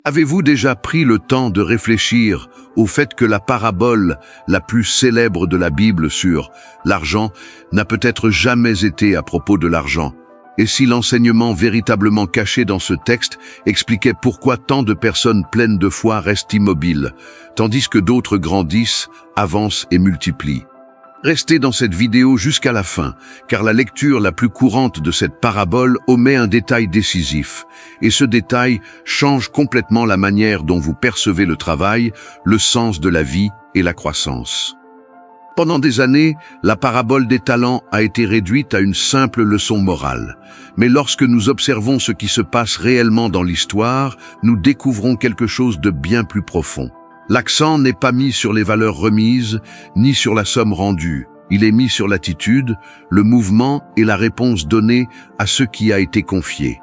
Avez-vous déjà pris le temps de réfléchir au fait que la parabole la plus célèbre de la Bible sur l'argent n'a peut-être jamais été à propos de l'argent? Et si l'enseignement véritablement caché dans ce texte expliquait pourquoi tant de personnes pleines de foi restent immobiles, tandis que d'autres grandissent, avancent et multiplient? Restez dans cette vidéo jusqu'à la fin, car la lecture la plus courante de cette parabole omet un détail décisif, et ce détail change complètement la manière dont vous percevez le travail, le sens de la vie et la croissance. Pendant des années, la parabole des talents a été réduite à une simple leçon morale. Mais lorsque nous observons ce qui se passe réellement dans l'histoire, nous découvrons quelque chose de bien plus profond. L'accent n'est pas mis sur les valeurs remises, ni sur la somme rendue. Il est mis sur l'attitude, le mouvement et la réponse donnée à ce qui a été confié.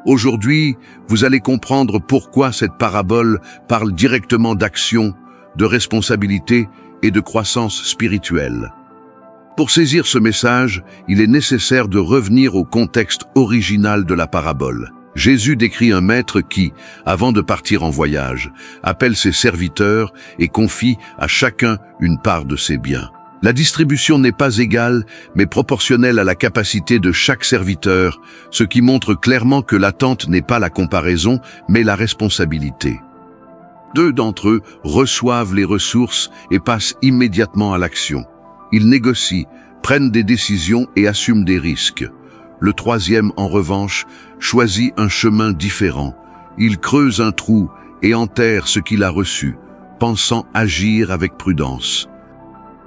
Aujourd'hui, vous allez comprendre pourquoi cette parabole parle directement d'action, de responsabilité et de croissance spirituelle. Pour saisir ce message, il est nécessaire de revenir au contexte original de la parabole. Jésus décrit un maître qui, avant de partir en voyage, appelle ses serviteurs et confie à chacun une part de ses biens. La distribution n'est pas égale, mais proportionnelle à la capacité de chaque serviteur, ce qui montre clairement que l'attente n'est pas la comparaison, mais la responsabilité. 2 d'entre eux reçoivent les ressources et passent immédiatement à l'action. Ils négocient, prennent des décisions et assument des risques. Le 3e, en revanche, choisit un chemin différent. Il creuse un trou et enterre ce qu'il a reçu, pensant agir avec prudence.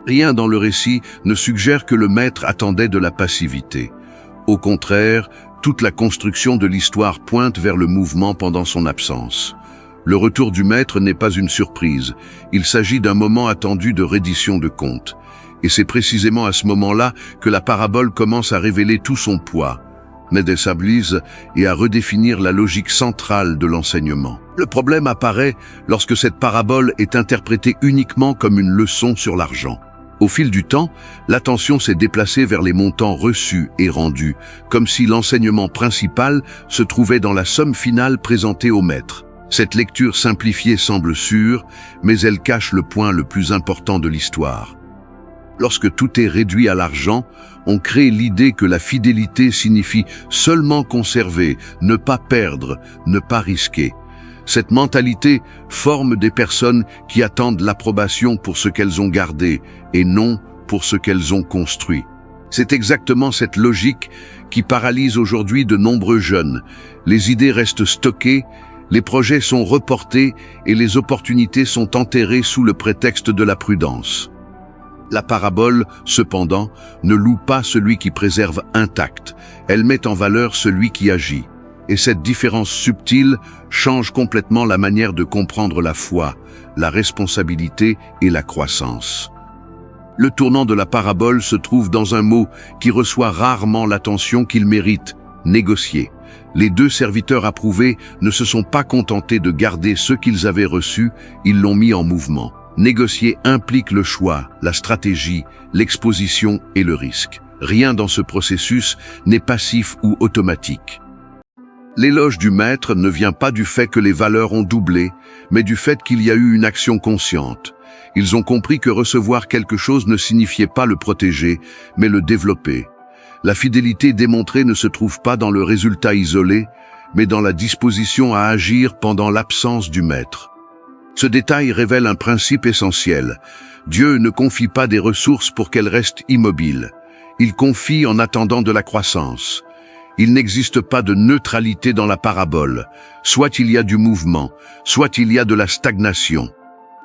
Rien dans le récit ne suggère que le maître attendait de la passivité. Au contraire, toute la construction de l'histoire pointe vers le mouvement pendant son absence. Le retour du maître n'est pas une surprise. Il s'agit d'un moment attendu de reddition de comptes. Et c'est précisément à ce moment-là que la parabole commence à révéler tout son poids, mais déstabilise et à redéfinir la logique centrale de l'enseignement. Le problème apparaît lorsque cette parabole est interprétée uniquement comme une leçon sur l'argent. Au fil du temps, l'attention s'est déplacée vers les montants reçus et rendus, comme si l'enseignement principal se trouvait dans la somme finale présentée au maître. Cette lecture simplifiée semble sûre, mais elle cache le point le plus important de l'histoire. Lorsque tout est réduit à l'argent, on crée l'idée que la fidélité signifie seulement conserver, ne pas perdre, ne pas risquer. Cette mentalité forme des personnes qui attendent l'approbation pour ce qu'elles ont gardé et non pour ce qu'elles ont construit. C'est exactement cette logique qui paralyse aujourd'hui de nombreux jeunes. Les idées restent stockées, les projets sont reportés et les opportunités sont enterrées sous le prétexte de la prudence. La parabole, cependant, ne loue pas celui qui préserve intact, elle met en valeur celui qui agit. Et cette différence subtile change complètement la manière de comprendre la foi, la responsabilité et la croissance. Le tournant de la parabole se trouve dans un mot qui reçoit rarement l'attention qu'il mérite, négocier. Les 2 serviteurs approuvés ne se sont pas contentés de garder ce qu'ils avaient reçu, ils l'ont mis en mouvement. Négocier implique le choix, la stratégie, l'exposition et le risque. Rien dans ce processus n'est passif ou automatique. L'éloge du maître ne vient pas du fait que les valeurs ont doublé, mais du fait qu'il y a eu une action consciente. Ils ont compris que recevoir quelque chose ne signifiait pas le protéger, mais le développer. La fidélité démontrée ne se trouve pas dans le résultat isolé, mais dans la disposition à agir pendant l'absence du maître. Ce détail révèle un principe essentiel. Dieu ne confie pas des ressources pour qu'elles restent immobiles. Il confie en attendant de la croissance. Il n'existe pas de neutralité dans la parabole. Soit il y a du mouvement, soit il y a de la stagnation.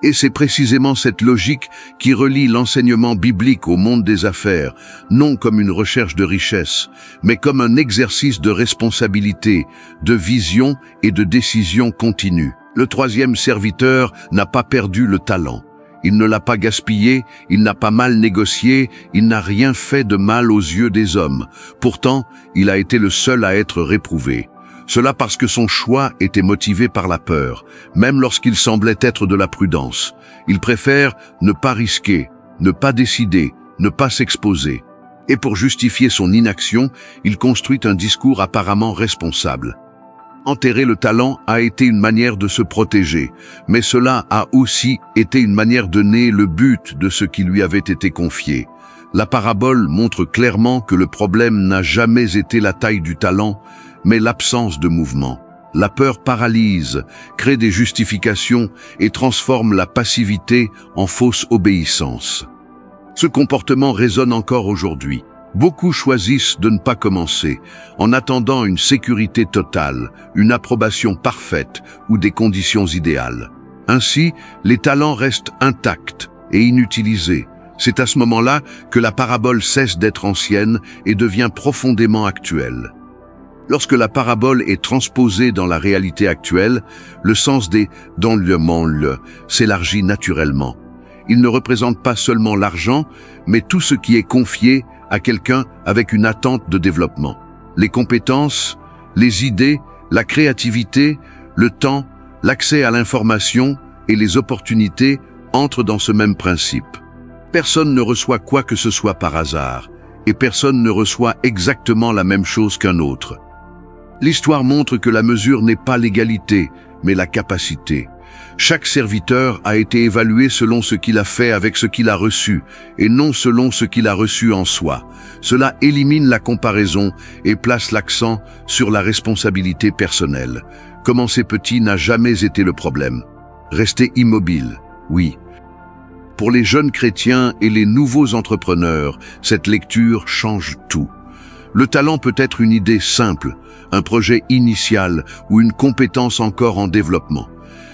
Et c'est précisément cette logique qui relie l'enseignement biblique au monde des affaires, non comme une recherche de richesse, mais comme un exercice de responsabilité, de vision et de décision continue. Le 3e serviteur n'a pas perdu le talent. Il ne l'a pas gaspillé, il n'a pas mal négocié, il n'a rien fait de mal aux yeux des hommes. Pourtant, il a été le seul à être réprouvé. Cela parce que son choix était motivé par la peur, même lorsqu'il semblait être de la prudence. Il préfère ne pas risquer, ne pas décider, ne pas s'exposer. Et pour justifier son inaction, il construit un discours apparemment responsable. Enterrer le talent a été une manière de se protéger, mais cela a aussi été une manière de nier le but de ce qui lui avait été confié. La parabole montre clairement que le problème n'a jamais été la taille du talent, mais l'absence de mouvement. La peur paralyse, crée des justifications et transforme la passivité en fausse obéissance. Ce comportement résonne encore aujourd'hui. Beaucoup choisissent de ne pas commencer, en attendant une sécurité totale, une approbation parfaite ou des conditions idéales. Ainsi, les talents restent intacts et inutilisés. C'est à ce moment-là que la parabole cesse d'être ancienne et devient profondément actuelle. Lorsque la parabole est transposée dans la réalité actuelle, le sens des « dans le monde » s'élargit naturellement. Il ne représente pas seulement l'argent, mais tout ce qui est confié à quelqu'un avec une attente de développement. Les compétences, les idées, la créativité, le temps, l'accès à l'information et les opportunités entrent dans ce même principe. Personne ne reçoit quoi que ce soit par hasard, et personne ne reçoit exactement la même chose qu'un autre. L'histoire montre que la mesure n'est pas l'égalité, mais la capacité. Chaque serviteur a été évalué selon ce qu'il a fait avec ce qu'il a reçu, et non selon ce qu'il a reçu en soi. Cela élimine la comparaison et place l'accent sur la responsabilité personnelle. Commencer petit n'a jamais été le problème. Rester immobile, oui. Pour les jeunes chrétiens et les nouveaux entrepreneurs, cette lecture change tout. Le talent peut être une idée simple, un projet initial ou une compétence encore en développement.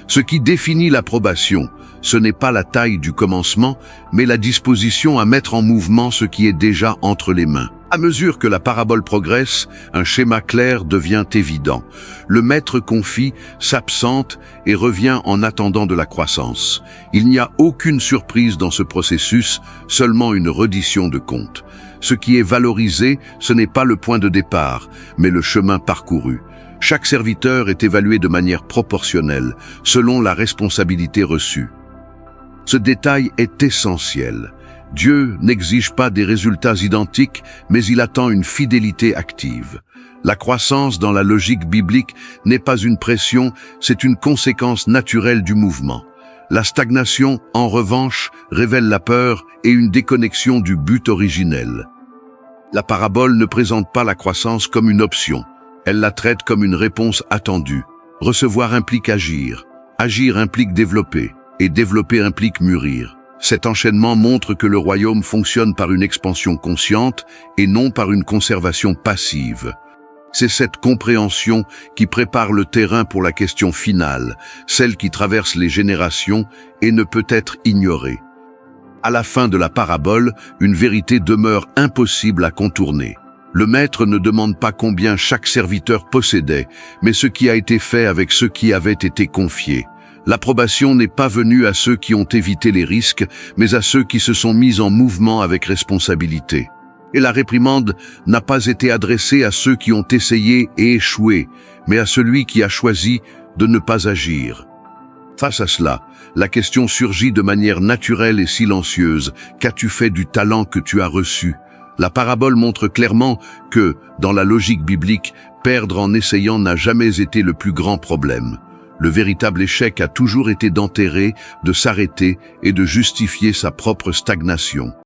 Ce qui définit l'approbation, ce n'est pas la taille du commencement, mais la disposition à mettre en mouvement ce qui est déjà entre les mains. À mesure que la parabole progresse, un schéma clair devient évident. Le maître confie, s'absente et revient en attendant de la croissance. Il n'y a aucune surprise dans ce processus, seulement une reddition de compte. Ce qui est valorisé, ce n'est pas le point de départ, mais le chemin parcouru. Chaque serviteur est évalué de manière proportionnelle, selon la responsabilité reçue. Ce détail est essentiel. Dieu n'exige pas des résultats identiques, mais il attend une fidélité active. La croissance dans la logique biblique n'est pas une pression, c'est une conséquence naturelle du mouvement. La stagnation, en revanche, révèle la peur et une déconnexion du but originel. La parabole ne présente pas la croissance comme une option. Elle la traite comme une réponse attendue. Recevoir implique agir. Agir implique développer. Et développer implique mûrir. Cet enchaînement montre que le royaume fonctionne par une expansion consciente et non par une conservation passive. C'est cette compréhension qui prépare le terrain pour la question finale, celle qui traverse les générations et ne peut être ignorée. À la fin de la parabole, une vérité demeure impossible à contourner. Le maître ne demande pas combien chaque serviteur possédait, mais ce qui a été fait avec ce qui avait été confié. L'approbation n'est pas venue à ceux qui ont évité les risques, mais à ceux qui se sont mis en mouvement avec responsabilité. Et la réprimande n'a pas été adressée à ceux qui ont essayé et échoué, mais à celui qui a choisi de ne pas agir. Face à cela, la question surgit de manière naturelle et silencieuse. Qu'as-tu fait du talent que tu as reçu ? La parabole montre clairement que, dans la logique biblique, perdre en essayant n'a jamais été le plus grand problème. Le véritable échec a toujours été d'enterrer, de s'arrêter et de justifier sa propre stagnation.